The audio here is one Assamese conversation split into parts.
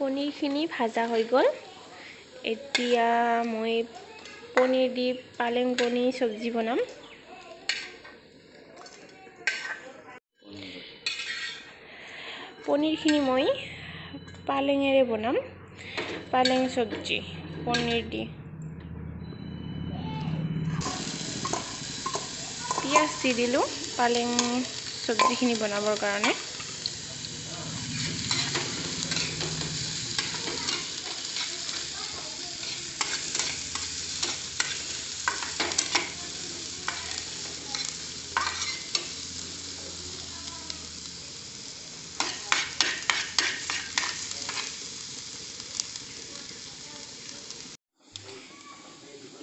পনীৰখিনি ভাজা হৈ গ'ল। এতিয়া মই পনীৰ দি পালেং পনীৰ চব্জি বনাম। পনীৰখিনি মই পালেঙেৰে বনাম। পালেং চব্জি পনীৰ দি। পিঁয়াজ দি দিলোঁ পালেং চব্জিখিনি বনাবৰ কাৰণে।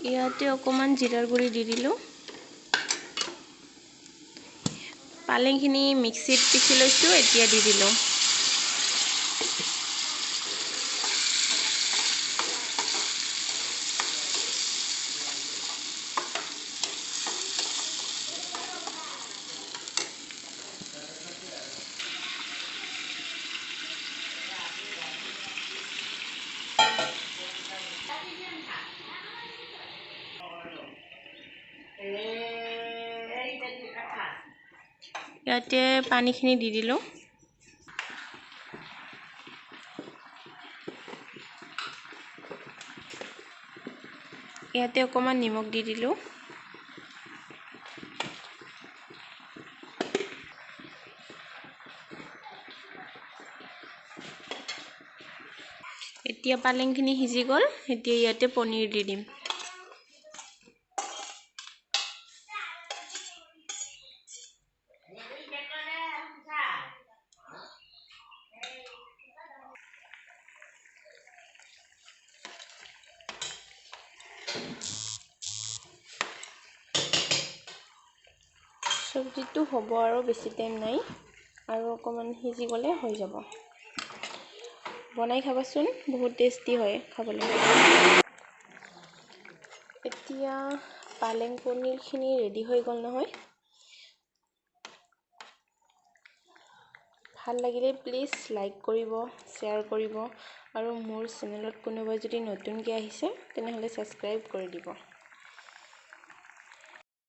ইয়াতে অকণমান জিৰাৰ গুড়ি দি দিলোঁ। পালেংখিনি মিক্সিত পিচি লৈছোঁ, এতিয়া দি দিলোঁ। ইয়াতে পানীখিনি দি দিলোঁ। ইয়াতে অকণমান নিমখ দি দিলোঁ। এতিয়া পালেংখিনি সিজি গ'ল, এতিয়া ইয়াতে পনীৰ দি দিম। চব্জিটো হ'ব আৰু বেছি টাইম নাই, আৰু অকণমান সিজি গ'লে হৈ যাব। বনাই খাবাচোন, বহুত টেষ্টি হয় খাবলৈ। এতিয়া পালেং পনীৰখিনি ৰেডি হৈ গ'ল নহয়। ভাল লাগিলে প্লিজ লাইক কৰিব, শ্বেয়াৰ কৰিব, আৰু মোৰ চেনেলত কোনোবাই যদি নতুনকৈ আহিছে তেনেহ'লে ছাবস্ক্ৰাইব কৰি দিব।